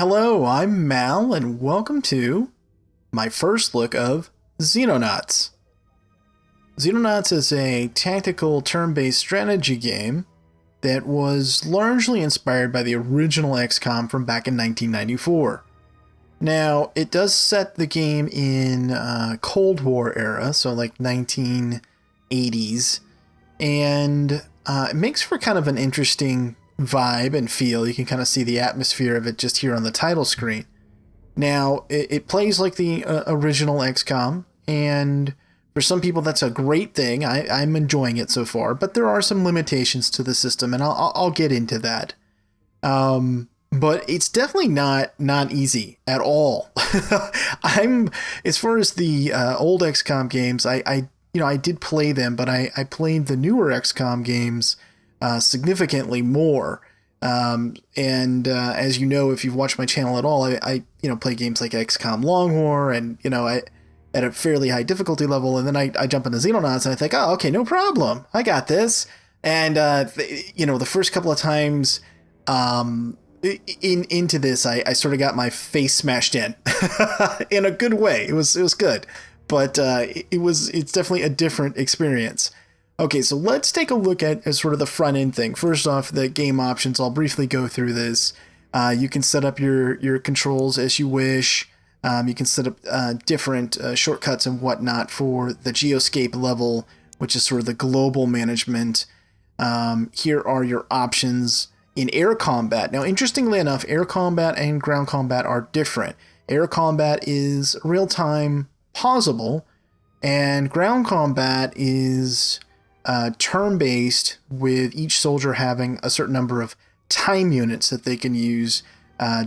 Hello, I'm Mal, and welcome to my first look of Xenonauts. Xenonauts is a tactical turn-based strategy game that was largely inspired by the original XCOM from back in 1994. Now, it does set the game in Cold War era, so like 1980s, and it makes for kind of an interesting vibe and feel. You can kind of see the atmosphere of it just here on the title screen. Now, it plays like the original XCOM, and for some people that's a great thing. I'm enjoying it so far, but there are some limitations to the system, and I'll get into that. But it's definitely not easy at all. As far as the old XCOM games, I did play them, but I played the newer XCOM games significantly more. And as you know, if you've watched my channel at all, I play games like XCOM Long War, and I at a fairly high difficulty level, and then I jump into Xenonauts and I think, oh, okay, no problem, I got this. And the first couple of times into this, I sort of got my face smashed in in a good way. It was good, but it's definitely a different experience. Okay, so let's take a look at sort of the front end thing. First off, the game options. I'll briefly go through this. You can set up your controls as you wish. You can set up different shortcuts and whatnot for the Geoscape level, which is sort of the global management. Here are your options in air combat. Now, interestingly enough, air combat and ground combat are different. Air combat is real-time pausable, and ground combat is turn-based, with each soldier having a certain number of time units that they can use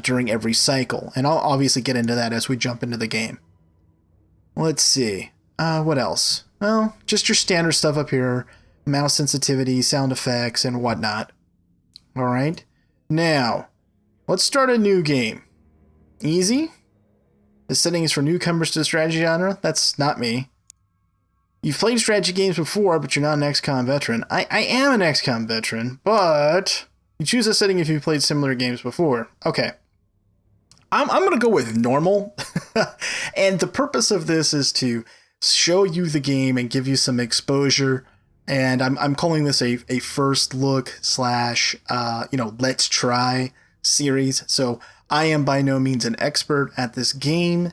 during every cycle. And I'll obviously get into that as we jump into the game. Let's see. What else? Well, just your standard stuff up here. Mouse sensitivity, sound effects, and whatnot. Alright. Now, let's start a new game. Easy? The setting is for newcomers to the strategy genre? That's not me. You've played strategy games before, but you're not an XCOM veteran. I am an XCOM veteran, but you choose a setting if you've played similar games before. Okay. I'm going to go with normal. And the purpose of this is to show you the game and give you some exposure. And I'm calling this a first look / let's try series. So I am by no means an expert at this game.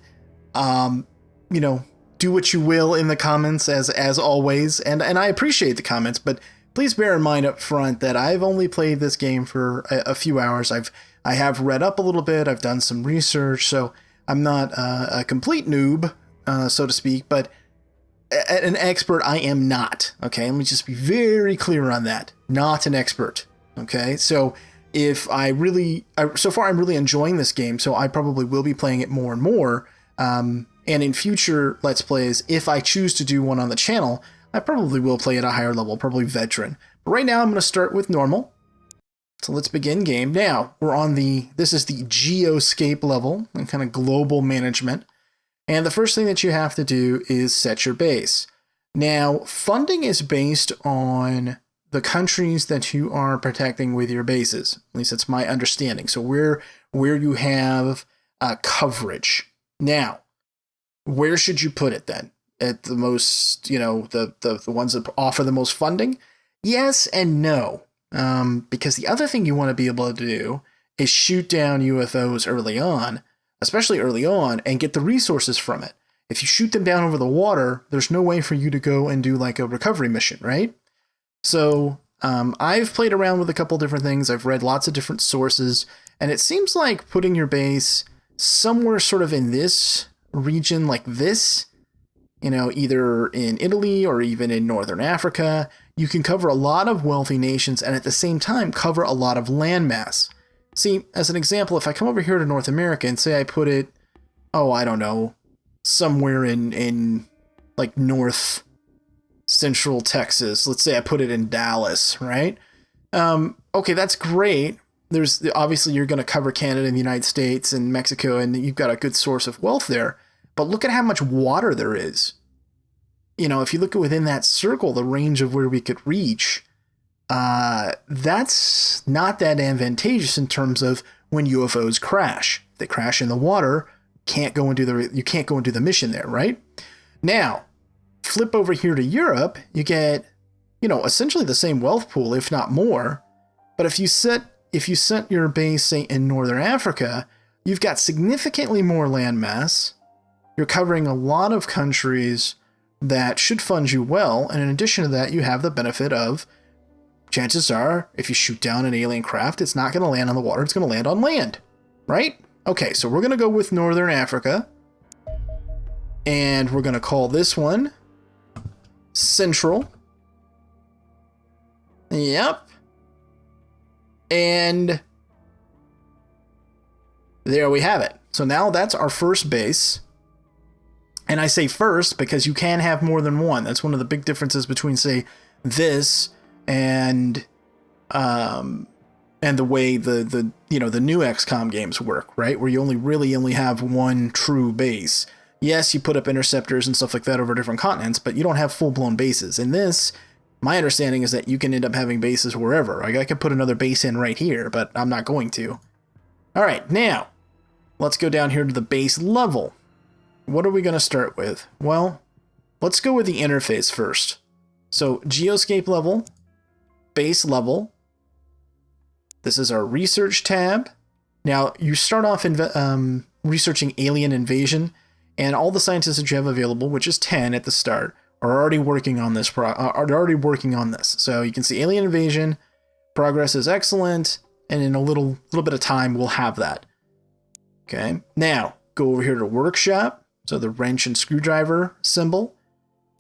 Do what you will in the comments as always. And I appreciate the comments, but please bear in mind up front that I've only played this game for a few hours. I have read up a little bit. I've done some research, so I'm not a complete noob, so to speak, but an expert I am not. Okay, let me just be very clear on that. Not an expert. Okay, so so far I'm really enjoying this game, so I probably will be playing it more and more. And in future Let's Plays, if I choose to do one on the channel, I probably will play at a higher level, probably veteran. But right now I'm going to start with normal. So let's begin game. Now, this is the Geoscape level, and kind of global management. And the first thing that you have to do is set your base. Now, funding is based on the countries that you are protecting with your bases. At least that's my understanding. So where you have coverage. Now, where should you put it then? At the most, the ones that offer the most funding? Yes and no. Because the other thing you want to be able to do is shoot down UFOs early on, especially early on, and get the resources from it. If you shoot them down over the water, there's no way for you to go and do like a recovery mission, right? So I've played around with a couple different things. I've read lots of different sources, and it seems like putting your base somewhere sort of in this region like this, either in Italy or even in Northern Africa, you can cover a lot of wealthy nations and at the same time cover a lot of landmass. See, as an example, if I come over here to North America and say I put it, I don't know, somewhere in like north central Texas, let's say I put it in Dallas, right? Okay, that's great. Obviously you're going to cover Canada and the United States and Mexico, and you've got a good source of wealth there. But look at how much water there is. If you look at within that circle, the range of where we could reach, that's not that advantageous in terms of when UFOs crash. If they crash in the water, you can't go and do the mission there, right? Now, flip over here to Europe, you get, essentially the same wealth pool, if not more. But if you set your base, say, in Northern Africa, you've got significantly more landmass. You're covering a lot of countries that should fund you well. And in addition to that, you have the benefit of, chances are, if you shoot down an alien craft, it's not going to land on the water, it's going to land on land, right? Okay, so we're going to go with Northern Africa. And we're going to call this one Central. Yep. And there we have it. So now that's our first base. And I say first because you can have more than one. That's one of the big differences between, say, this and the way the new XCOM games work, right? Where you only have one true base. Yes, you put up interceptors and stuff like that over different continents, but you don't have full-blown bases. In this, my understanding is that you can end up having bases wherever. I could put another base in right here, but I'm not going to. All right, now, let's go down here to the base level. What are we going to start with? Well, let's go with the interface first. So, Geoscape level, base level. This is our research tab. Now, you start off researching alien invasion, and all the scientists that you have available, which is 10 at the start, are already working on this. So you can see alien invasion, progress is excellent, and in a little bit of time, we'll have that. Okay, now go over here to workshop. So the wrench and screwdriver symbol.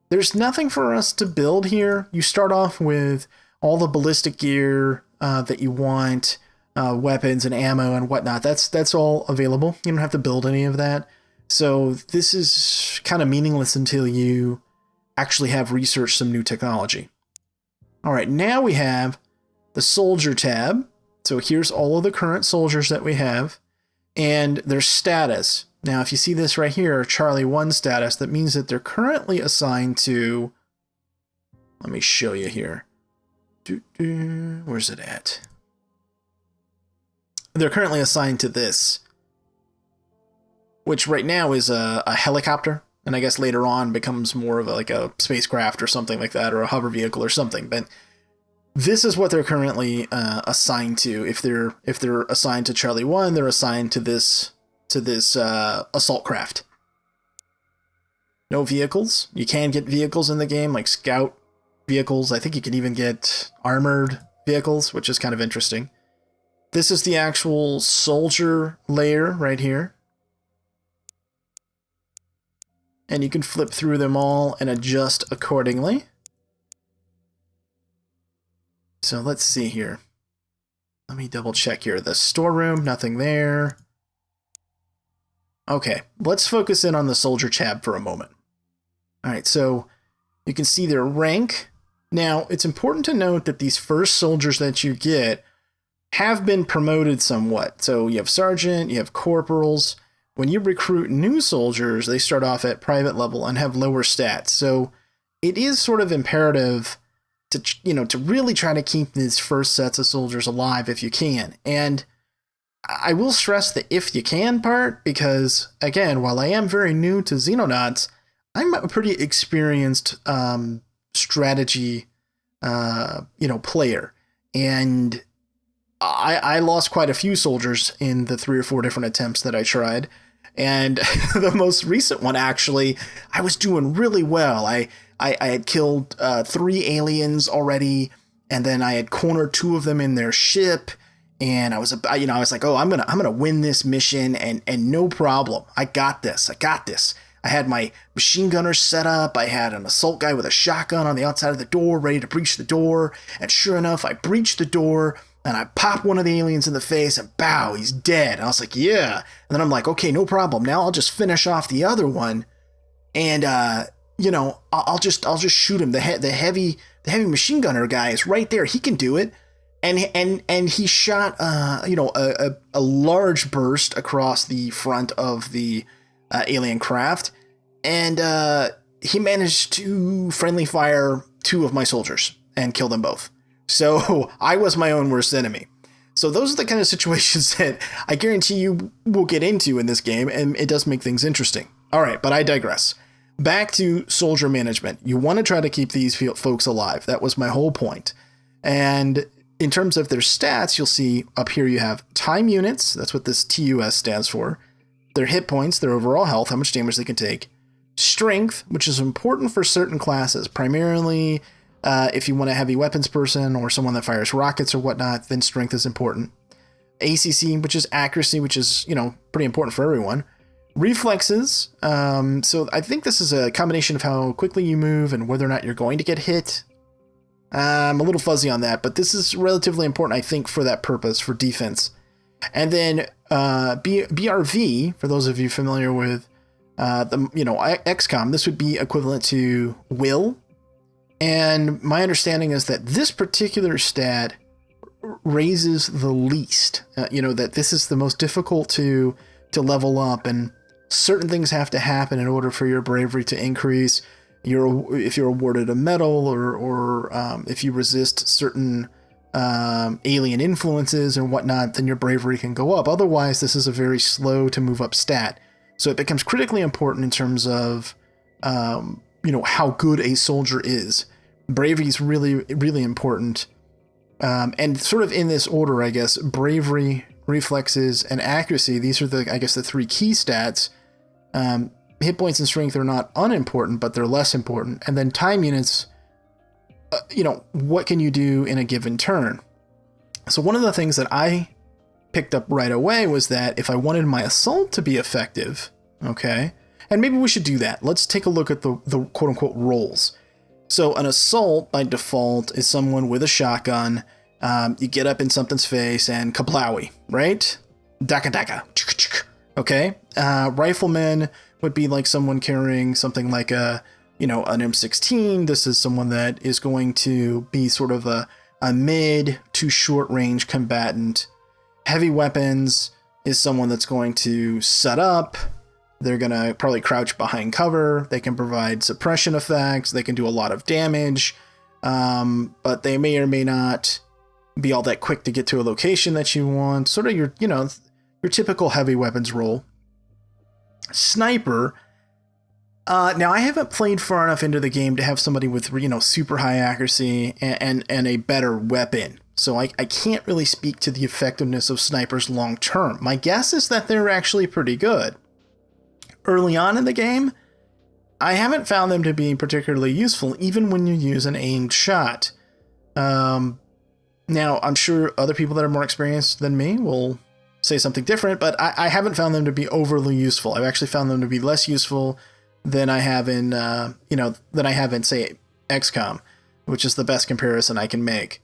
There's nothing for us to build here. You start off with all the ballistic gear that you want, weapons and ammo and whatnot. That's all available. You don't have to build any of that. So this is kind of meaningless until you actually have researched some new technology. All right, now we have the soldier tab. So here's all of the current soldiers that we have and their status. Now, if you see this right here, Charlie 1 status, that means that they're currently assigned to, let me show you here. Where's it at? They're currently assigned to this, which right now is a helicopter, and I guess later on becomes more of like a spacecraft or something like that, or a hover vehicle or something. But this is what they're currently assigned to. If they're assigned to Charlie 1, they're assigned to this assault craft. No vehicles. You can get vehicles in the game, like scout vehicles. I think you can even get armored vehicles, which is kind of interesting. This is the actual soldier layer right here. And you can flip through them all and adjust accordingly. So let's see here. Let me double check here. The storeroom, nothing there. Okay, let's focus in on the soldier tab for a moment. All right, so you can see their rank. Now, it's important to note that these first soldiers that you get have been promoted somewhat. So you have sergeant, you have corporals. When you recruit new soldiers, they start off at private level and have lower stats. So it is sort of imperative to really try to keep these first sets of soldiers alive if you can. And I will stress the if you can part, because again, while I am very new to Xenonauts, I'm a pretty experienced strategy player. And I lost quite a few soldiers in the 3 or 4 different attempts that I tried. And the most recent one, actually, I was doing really well. I had killed 3 aliens already, and then I had cornered 2 of them in their ship. And I was like, oh, I'm gonna win this mission, and no problem. I got this. I had my machine gunner set up. I had an assault guy with a shotgun on the outside of the door, ready to breach the door. And sure enough, I breached the door, and I popped one of the aliens in the face, and bow, he's dead. And I was like, yeah. And then I'm like, okay, no problem. Now I'll just finish off the other one, and I'll just shoot him. The heavy machine gunner guy is right there. He can do it. And he shot a large burst across the front of the alien craft, and he managed to friendly fire 2 of my soldiers and kill them both. So I was my own worst enemy. So those are the kind of situations that I guarantee you will get into in this game, and it does make things interesting. All right, but I digress. Back to soldier management. You want to try to keep these folks alive. That was my whole point. And in terms of their stats, you'll see up here you have time units. That's what this TUS stands for. Their hit points, their overall health, how much damage they can take. Strength, which is important for certain classes, primarily if you want a heavy weapons person or someone that fires rockets or whatnot, then strength is important. ACC, which is accuracy, which is, pretty important for everyone. Reflexes. So I think this is a combination of how quickly you move and whether or not you're going to get hit. I'm a little fuzzy on that, but this is relatively important, I think, for that purpose, for defense. And then BRV, for those of you familiar with XCOM, this would be equivalent to will. And my understanding is that this particular stat raises the least, that this is the most difficult to level up, and certain things have to happen in order for your bravery to increase. If you're awarded a medal or if you resist certain alien influences and whatnot, then your bravery can go up. Otherwise, this is a very slow to move up stat. So it becomes critically important in terms of, how good a soldier is. Bravery is really, really important. And sort of in this order, I guess, bravery, reflexes, and accuracy. These are the three key stats. Hit points and strength are not unimportant, but they're less important. And then time units, what can you do in a given turn? So one of the things that I picked up right away was that if I wanted my assault to be effective, okay, and maybe we should do that. Let's take a look at the quote unquote roles. So an assault by default is someone with a shotgun. You get up in something's face and kablowy, right? Daka daka. Okay. Rifleman would be like someone carrying something like an M16. This is someone that is going to be sort of a mid to short range combatant. Heavy weapons is someone that's going to set up. They're going to probably crouch behind cover. They can provide suppression effects. They can do a lot of damage. But they may or may not be all that quick to get to a location that you want. Sort of your typical heavy weapons role. Sniper. Now, I haven't played far enough into the game to have somebody with, super high accuracy and a better weapon. So I can't really speak to the effectiveness of snipers long term. My guess is that they're actually pretty good. Early on in the game, I haven't found them to be particularly useful, even when you use an aimed shot. Now, I'm sure other people that are more experienced than me will say something different, but I haven't found them to be overly useful. I've actually found them to be less useful than I have in, say, XCOM, which is the best comparison I can make.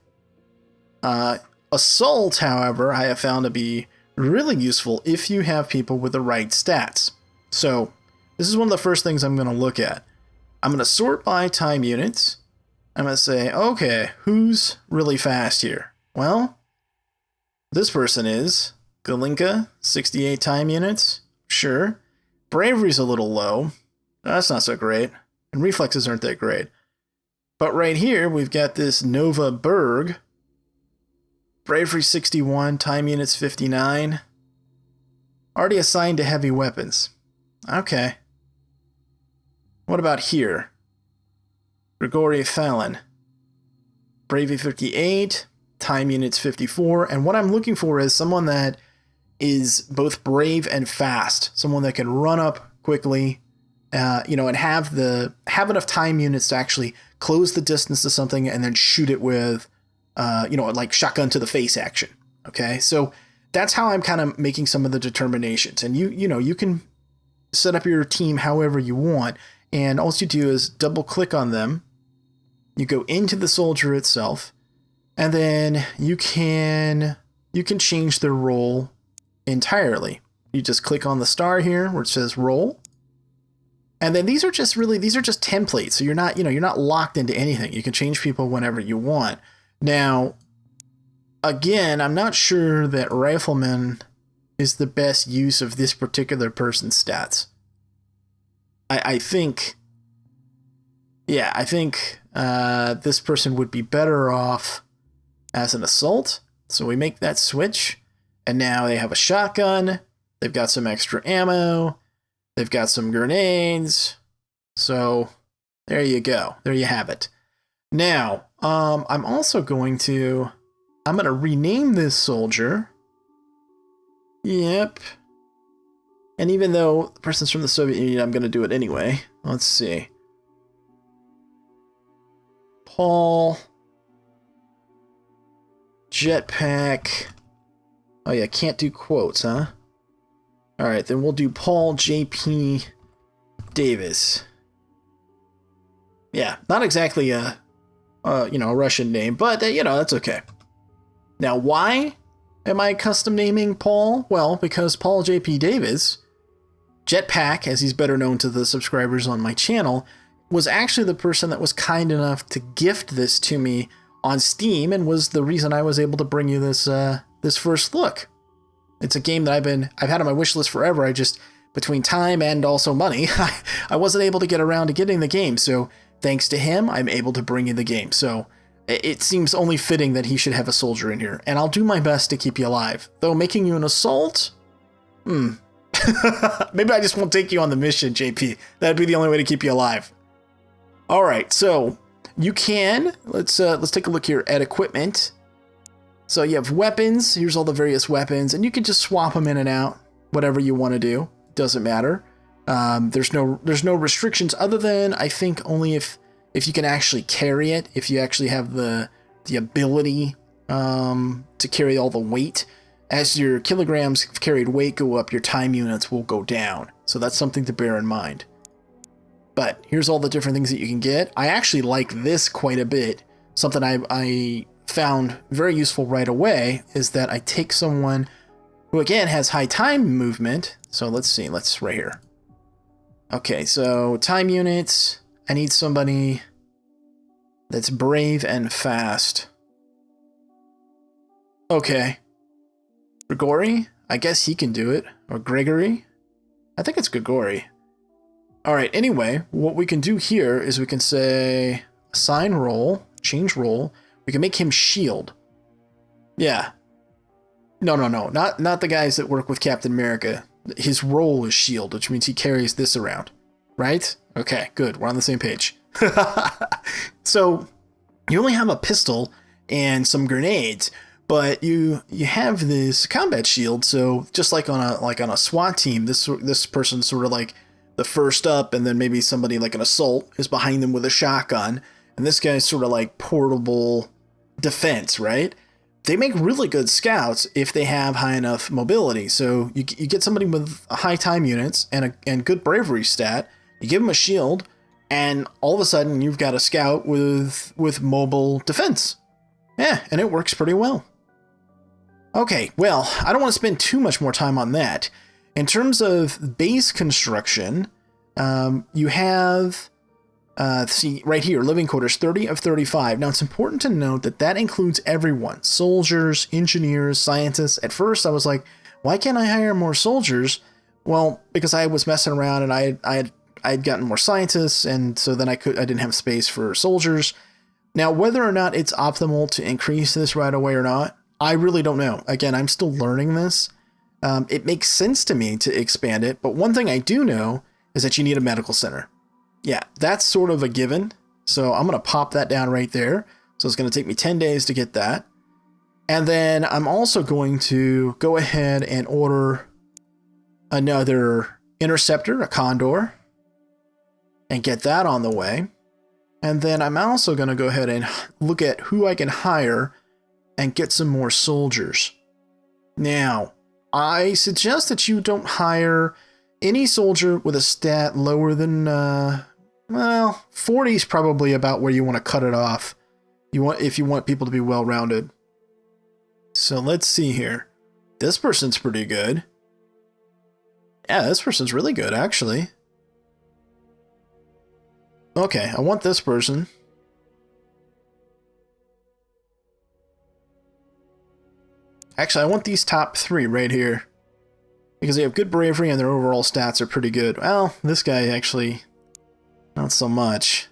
Assault, however, I have found to be really useful if you have people with the right stats. So this is one of the first things I'm going to look at. I'm going to sort by time units. I'm going to say, okay, who's really fast here? Well, this person is Galinka, 68 time units. Sure. Bravery's a little low. That's not so great. And reflexes aren't that great. But right here, we've got this Nova Berg. Bravery 61, time units 59. Already assigned to heavy weapons. Okay. What about here? Grigori Fallon. Bravery 58, time units 54. And what I'm looking for is someone that is both brave and fast. Someone that can run up quickly, and have enough time units to actually close the distance to something and then shoot it with, like shotgun to the face action. Okay, so that's how I'm kind of making some of the determinations. And you can set up your team however you want, and all you do is double click on them. You go into the soldier itself, and then you can change their role entirely. You just click on the star here where it says role. And then these are just templates. So you're not locked into anything. You can change people whenever you want. Now, again, I'm not sure that Rifleman is the best use of this particular person's stats. I think this person would be better off as an assault. So we make that switch, and now they have a shotgun. They've got some extra ammo. They've got some grenades. So there you go. There you have it. Now, I'm also going to rename this soldier. Yep. And even though the person's from the Soviet Union, I'm going to do it anyway. Let's see. Paul. Jetpack. Oh yeah, can't do quotes, huh? Alright, then we'll do Paul J.P. Davis. Yeah, not exactly a Russian name, but, that's okay. Now, why am I custom naming Paul? Well, because Paul J.P. Davis, Jetpack, as he's better known to the subscribers on my channel, was actually the person that was kind enough to gift this to me on Steam, and was the reason I was able to bring you this first look. It's a game that I've had on my wish list forever. I just, between time and also money, I wasn't able to get around to getting the game. So thanks to him, I'm able to bring you the game. So it seems only fitting that he should have a soldier in here, and I'll do my best to keep you alive. Though making you an assault, maybe I just won't take you on the mission, JP. That'd be the only way to keep you alive. All right, so you can, let's take a look here at equipment. So you have weapons. Here's all the various weapons, and you can just swap them in and out, whatever you want to do. Doesn't matter. There's no restrictions other than, I think, only if you can actually carry it. If you actually have the ability to carry all the weight. As your kilograms of carried weight go up, your time units will go down. So that's something to bear in mind. But here's all the different things that you can get. I actually like this quite a bit. Something I found very useful right away is that I take someone who, again, has high time movement. So let's see. Right here. Okay, so time units. I need somebody that's brave and fast. Okay. Grigory? I guess he can do it. Or Gregory? I think it's Grigory. Alright, anyway, what we can do here is we can say assign role, change role. We can make him shield. Yeah. No. Not the guys that work with Captain America. His role is shield, which means he carries this around. Right? Okay, good. We're on the same page. So, you only have a pistol and some grenades, but you have this combat shield. So, just like on a SWAT team, this person's sort of like the first up, and then maybe somebody like an assault is behind them with a shotgun, and this guy's sort of like portable defense, right? They make really good scouts if they have high enough mobility. So you get somebody with high time units and good bravery stat, you give them a shield, and all of a sudden you've got a scout with mobile defense. Yeah, and it works pretty well. Okay, well, I don't want to spend too much more time on that. In terms of base construction, you have, see right here, living quarters, 30 of 35. Now, it's important to note that includes everyone, soldiers, engineers, scientists. At first, I was like, why can't I hire more soldiers? Well, because I was messing around and I had gotten more scientists, and so then I didn't have space for soldiers. Now, whether or not it's optimal to increase this right away or not, I really don't know. Again, I'm still learning this. It makes sense to me to expand it, but one thing I do know is that you need a medical center. Yeah, that's sort of a given. So I'm going to pop that down right there. So it's going to take me 10 days to get that. And then I'm also going to go ahead and order another interceptor, a Condor, and get that on the way. And then I'm also going to go ahead and look at who I can hire and get some more soldiers. Now, I suggest that you don't hire any soldier with a stat lower than, 40 is probably about where you want to cut it off. If you want people to be well-rounded. So let's see here. This person's pretty good. Yeah, this person's really good, actually. Okay, I want this person. Actually, I want these top 3 right here. Because they have good bravery and their overall stats are pretty good. Well, this guy actually, not so much.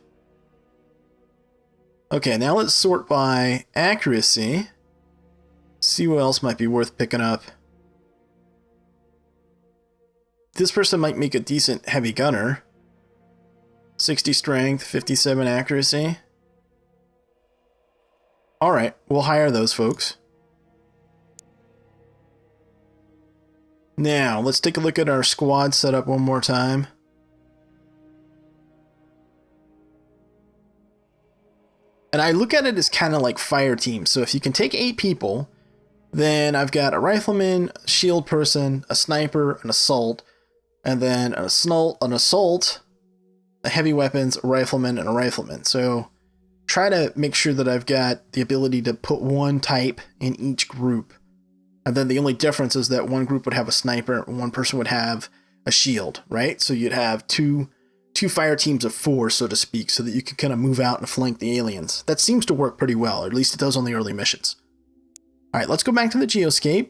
Okay, now let's sort by accuracy. See what else might be worth picking up. This person might make a decent heavy gunner. 60 strength, 57 accuracy. Alright, we'll hire those folks. Now, let's take a look at our squad setup one more time. And I look at it as kind of like fire teams. So if you can take 8 people, then I've got a rifleman, a shield person, a sniper, an assault, and then an assault, a heavy weapons, a rifleman, and a rifleman. So try to make sure that I've got the ability to put one type in each group. And then the only difference is that one group would have a sniper and one person would have a shield, right? So you'd have two fire teams of 4, so to speak, so that you can kind of move out and flank the aliens. That seems to work pretty well, or at least it does on the early missions. All right, let's go back to the Geoscape.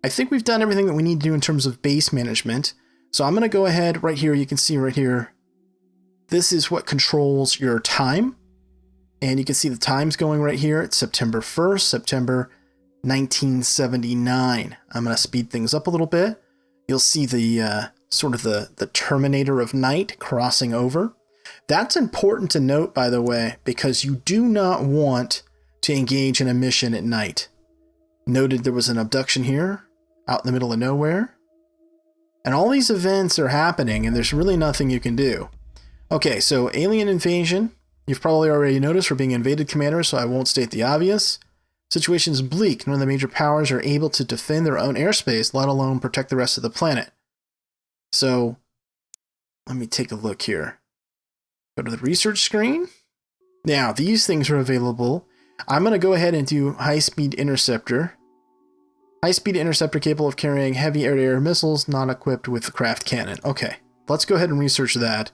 I think we've done everything that we need to do in terms of base management. So I'm going to go ahead right here. You can see right here, this is what controls your time. And you can see the time's going right here. It's September 1st, September 1979. I'm going to speed things up a little bit. You'll see the sort of the Terminator of night crossing over. That's important to note, by the way, because you do not want to engage in a mission at night. Noted there was an abduction here, out in the middle of nowhere. And all these events are happening, and there's really nothing you can do. Okay, so alien invasion. You've probably already noticed we're being invaded, Commander, so I won't state the obvious. Situation is bleak. None of the major powers are able to defend their own airspace, let alone protect the rest of the planet. So, let me take a look here. Go to the research screen. Now, these things are available. I'm going to go ahead and do high-speed interceptor. High-speed interceptor capable of carrying heavy air-to-air missiles, not equipped with the craft cannon. Okay, let's go ahead and research that.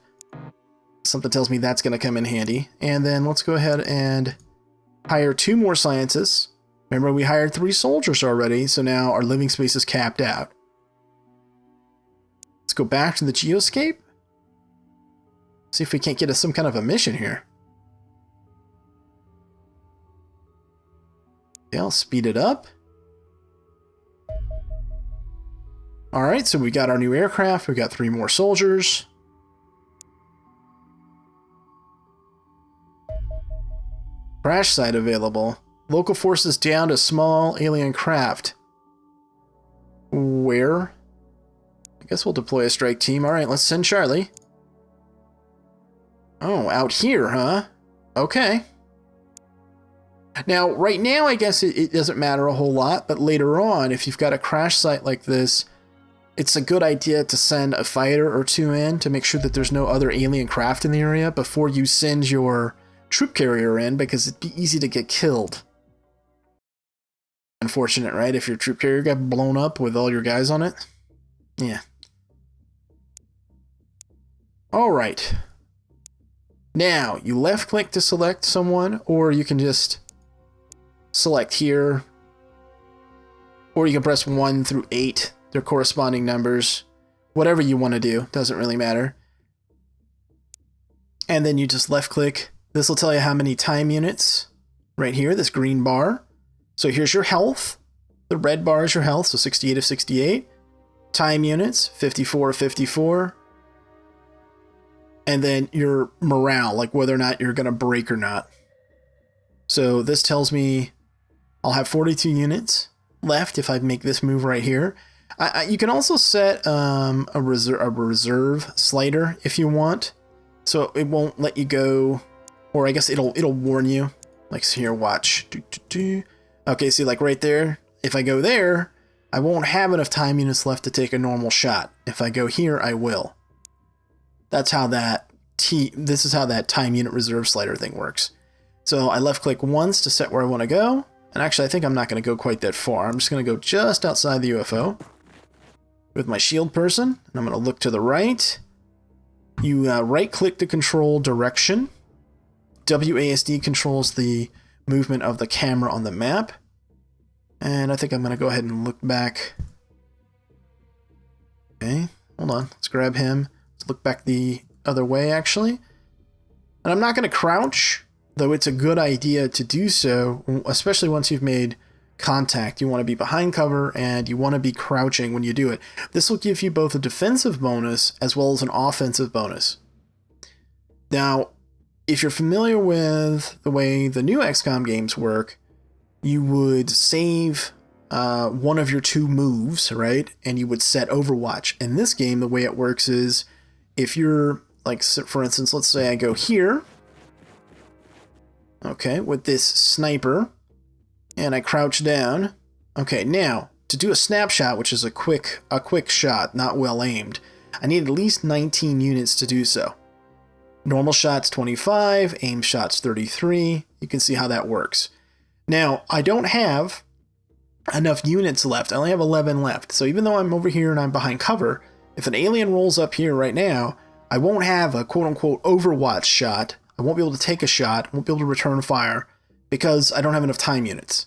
Something tells me that's going to come in handy. And then let's go ahead and hire 2 more scientists. Remember, we hired 3 soldiers already, so now our living space is capped out. Let's go back to the Geoscape. See if we can't get some kind of a mission here. Okay, I'll speed it up. Alright, so we got our new aircraft. We got 3 more soldiers. Crash site available. Local forces down to small alien craft. Where? I guess we'll deploy a strike team. Alright, let's send Charlie. Oh, out here, huh? Okay. Now, right now, I guess it doesn't matter a whole lot, but later on, if you've got a crash site like this, it's a good idea to send a fighter or 2 in to make sure that there's no other alien craft in the area before you send your troop carrier in, because it'd be easy to get killed. Unfortunate, right? If your troop carrier got blown up with all your guys on it. Yeah. Alright. Now, you left click to select someone, or you can just select here. Or you can press 1 through 8, their corresponding numbers. Whatever you want to do, doesn't really matter. And then you just left click. This will tell you how many time units. Right here, this green bar. So here's your health. The red bar is your health, so 68 of 68. Time units, 54 of 54. And then your morale, like whether or not you're going to break or not. So this tells me I'll have 42 units left if I make this move right here. You can also set a reserve slider if you want. So it won't let you go, or I guess it'll warn you. Like, so here, watch. Okay, see, like right there, if I go there, I won't have enough time units left to take a normal shot. If I go here, I will. That's how this is how that time unit reserve slider thing works. So I left click once to set where I want to go. And actually, I think I'm not going to go quite that far. I'm just going to go just outside the UFO with my shield person. And I'm going to look to the right. You right click to control direction. WASD controls the movement of the camera on the map. And I think I'm going to go ahead and look back. Okay, hold on. Let's grab him. Let's look back the other way, actually. And I'm not going to crouch, though it's a good idea to do so, especially once you've made contact. You want to be behind cover, and you want to be crouching when you do it. This will give you both a defensive bonus as well as an offensive bonus. Now, if you're familiar with the way the new XCOM games work, you would save one of your 2 moves, right? And you would set Overwatch. In this game, the way it works is if you're, like, for instance, let's say I go here, okay, with this sniper, and I crouch down. Okay, now, to do a snapshot, which is a quick shot, not well aimed, I need at least 19 units to do so. Normal shot's 25, aim shot's 33. You can see how that works. Now, I don't have enough units left. I only have 11 left. So even though I'm over here and I'm behind cover, if an alien rolls up here right now, I won't have a quote-unquote Overwatch shot. I won't be able to take a shot. I won't be able to return fire because I don't have enough time units.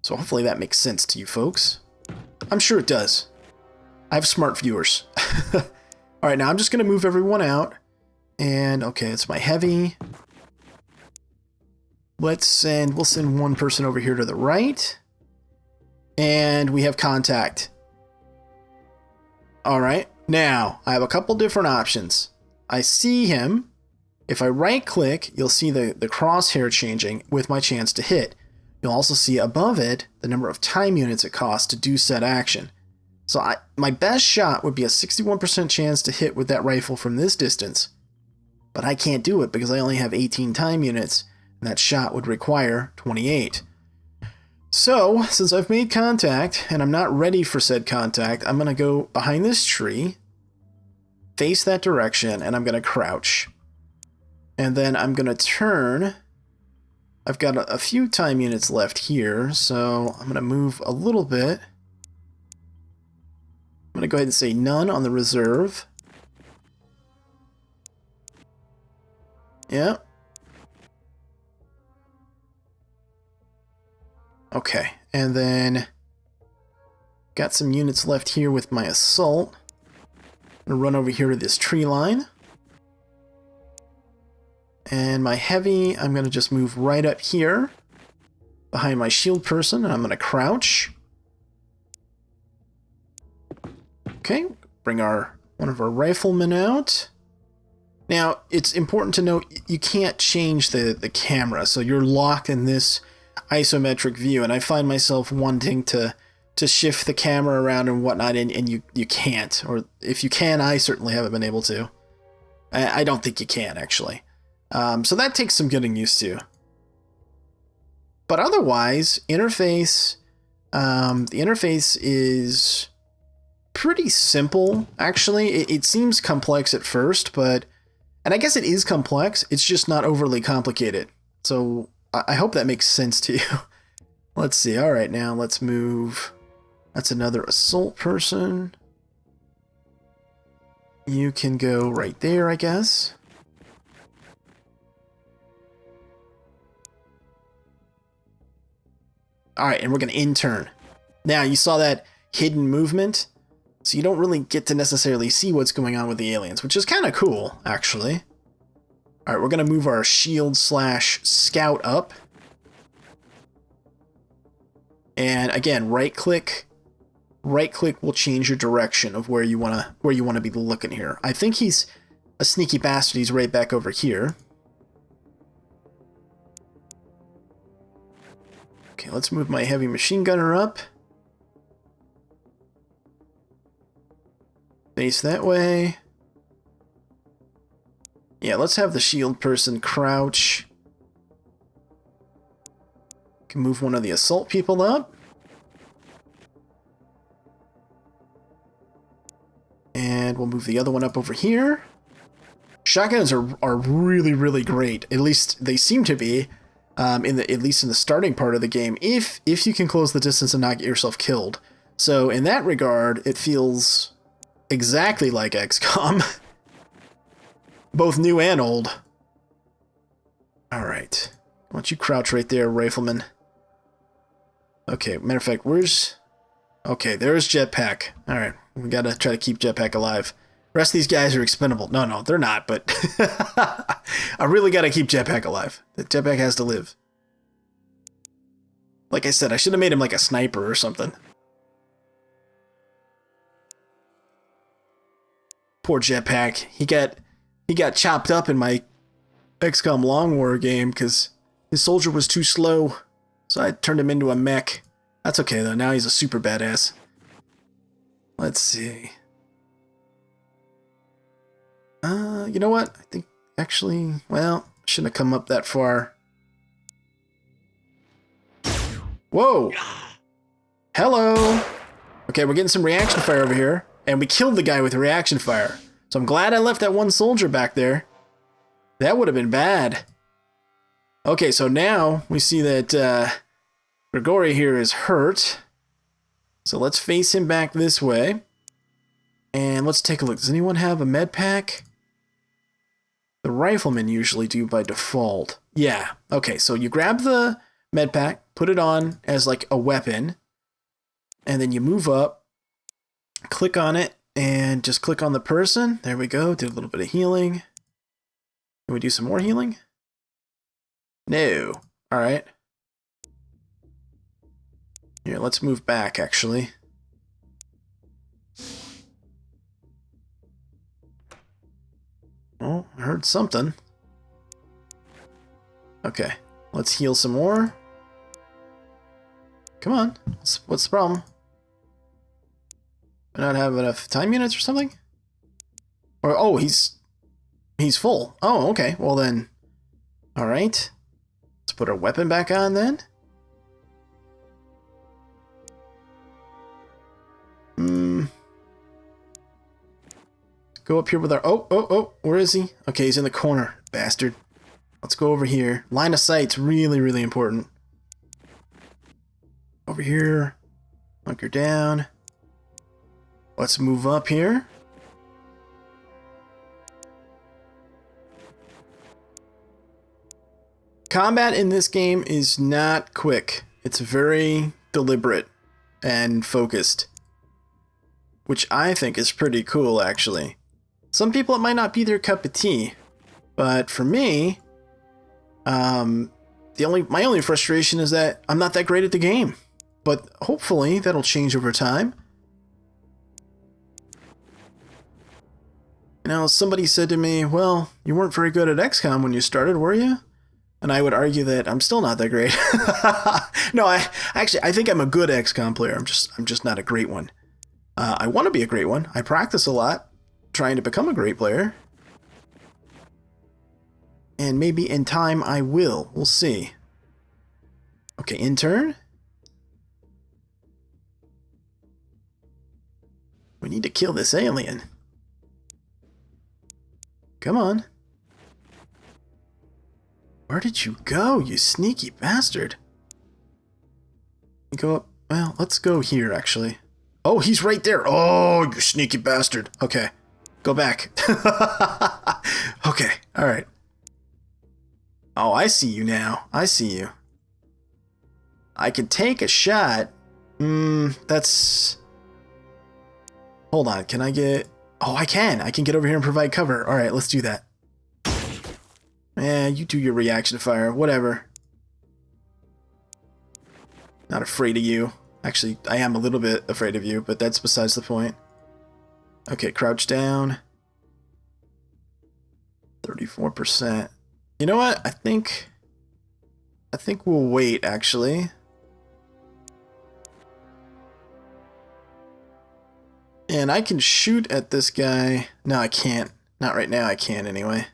So hopefully that makes sense to you folks. I'm sure it does. I have smart viewers. Alright, now I'm just going to move everyone out. And, okay, it's my heavy. We'll send one person over here to the right. And we have contact. Alright, now, I have a couple different options. I see him. If I right-click, you'll see the crosshair changing with my chance to hit. You'll also see above it the number of time units it costs to do said action. So my best shot would be a 61% chance to hit with that rifle from this distance. But I can't do it because I only have 18 time units, and that shot would require 28. So, since I've made contact, and I'm not ready for said contact, I'm going to go behind this tree, face that direction, and I'm going to crouch. And then I'm going to turn. I've got a few time units left here, so I'm going to move a little bit. I'm going to go ahead and say none on the reserve. Yeah. Okay, and then got some units left here with my assault. I'm going to run over here to this tree line. And my heavy, I'm going to just move right up here behind my shield person, and I'm going to crouch. Okay, bring one of our riflemen out. Now, it's important to note you can't change the camera, so you're locked in this isometric view, and I find myself wanting to shift the camera around and whatnot, and you can't. Or if you can, I certainly haven't been able to. I don't think you can, actually. So that takes some getting used to. But otherwise, the interface is pretty simple, actually. It seems complex at first, and I guess it is complex, it's just not overly complicated. So I hope that makes sense to you. Let's see, alright, now let's move. That's another assault person. You can go right there, I guess. Alright, and we're going to intern. Now, you saw that hidden movement, so you don't really get to necessarily see what's going on with the aliens, which is kind of cool, actually. Alright, we're going to move our shield/scout up. And again, right-click. Right-click will change your direction of where you want to be looking here. I think he's a sneaky bastard. He's right back over here. Okay, let's move my heavy machine gunner up. Face that way. Yeah, let's have the shield person crouch. Can move one of the assault people up. And we'll move the other one up over here. Shotguns are really, really great. At least they seem to be. At least in the starting part of the game, if you can close the distance and not get yourself killed. So in that regard, it feels exactly like XCOM. Both new and old. Alright. Why don't you crouch right there, rifleman? Okay, matter of fact, where's... Okay, there's Jetpack. Alright, we gotta try to keep Jetpack alive. The rest of these guys are expendable. No, they're not, but... I really gotta keep Jetpack alive. The Jetpack has to live. Like I said, I should have made him like a sniper or something. Poor Jetpack. He got chopped up in my XCOM Long War game because his soldier was too slow. So I turned him into a mech. That's okay though, now he's a super badass. Let's see. You know what? I think actually, well, shouldn't have come up that far. Whoa! Hello! Okay, we're getting some reaction fire over here. And we killed the guy with reaction fire. So I'm glad I left that one soldier back there. That would have been bad. Okay, so now we see that Grigori here is hurt. So let's face him back this way. And let's take a look. Does anyone have a med pack? The riflemen usually do by default. Yeah. Okay, so you grab the med pack, put it on as like a weapon, and then you move up, click on it, and just click on the person. There we go. Did a little bit of healing. Can we do some more healing? No. All right. Here, let's move back, actually. Oh, I heard something. Okay, let's heal some more. Come on. What's the problem? I not have enough time units or something? Or, oh, he's full. Oh, okay. Well then, all right. Let's put our weapon back on then. Go up here with our... Oh, where is he? Okay, he's in the corner, bastard. Let's go over here. Line of sight's really, really important. Over here. Bunker down. Let's move up here. Combat in this game is not quick. It's very deliberate and focused, which I think is pretty cool, actually. Some people, it might not be their cup of tea, but for me, my only frustration is that I'm not that great at the game. But hopefully that'll change over time. You know, somebody said to me, well, you weren't very good at XCOM when you started, were you? And I would argue that I'm still not that great. No, I think I'm a good XCOM player. I'm just not a great one. I want to be a great one. I practice a lot, trying to become a great player. And maybe in time I will. We'll see. Okay, intern. We need to kill this alien. Come on. Where did you go, you sneaky bastard? Go up. Well, let's go here, actually. Oh, he's right there. Oh, you sneaky bastard. Okay. Go back. Okay. All right. Oh, I see you now. I see you. I can take a shot. That's... Hold on. Can I get... Oh, I can. I can get over here and provide cover. All right, let's do that. You do your reaction fire. Whatever. Not afraid of you. Actually, I am a little bit afraid of you, but that's besides the point. Okay, crouch down. 34%. You know what? I think we'll wait, actually. And I can shoot at this guy. No, I can't. Not right now, I can't anyway.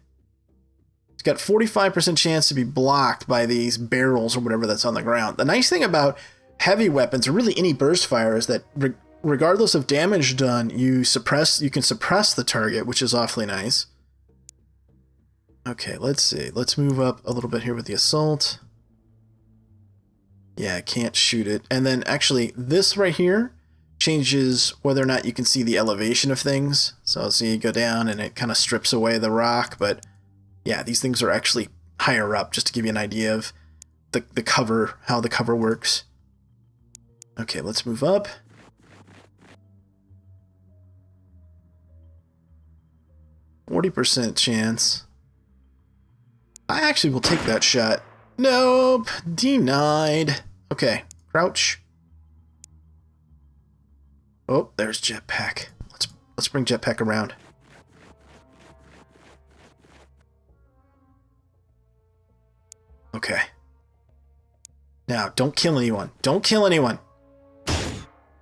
It's got 45% chance to be blocked by these barrels or whatever that's on the ground. The nice thing about heavy weapons, or really any burst fire, is that regardless of damage done, you can suppress the target, which is awfully nice. Okay, let's see. Let's move up a little bit here with the assault. Yeah, I can't shoot it. And then actually this right here changes whether or not you can see the elevation of things. So see, you go down and it kind of strips away the rock, but yeah, these things are actually higher up, just to give you an idea of the cover, how the cover works. Okay, let's move up. %40 chance. I actually will take that shot. Nope, denied. Okay, crouch. Oh, there's jetpack. Let's bring jetpack around. Okay. Now, don't kill anyone. Don't kill anyone.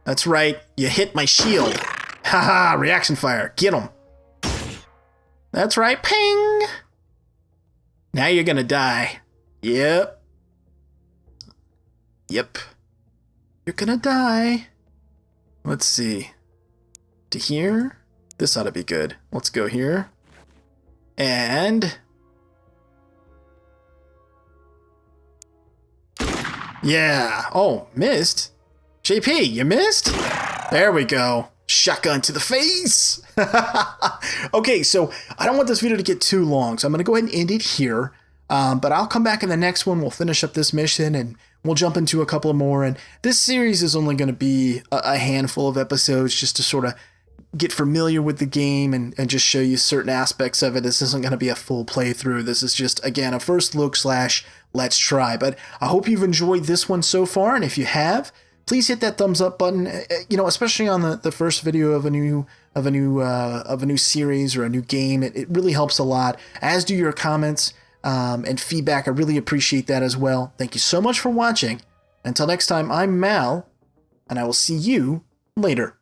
That's right. You hit my shield. Haha, reaction fire. Get him. That's right. Ping. Now you're gonna die. Yep. Yep. You're gonna die. Let's see. To here? This ought to be good. Let's go here. And... yeah. Oh, missed? JP, you missed? There we go. Shotgun to the face. Okay, so I don't want this video to get too long, so I'm going to go ahead and end it here. But I'll come back in the next one. We'll finish up this mission and we'll jump into a couple more. And this series is only going to be a handful of episodes just to sort of get familiar with the game and just show you certain aspects of it. This isn't going to be a full playthrough. This is just, again, a first look / let's try. But I hope you've enjoyed this one so far. And if you have, please hit that thumbs up button, you know, especially on the first video of a new series or a new game. It really helps a lot, as do your comments and feedback. I really appreciate that as well. Thank you so much for watching. Until next time, I'm Mal, and I will see you later.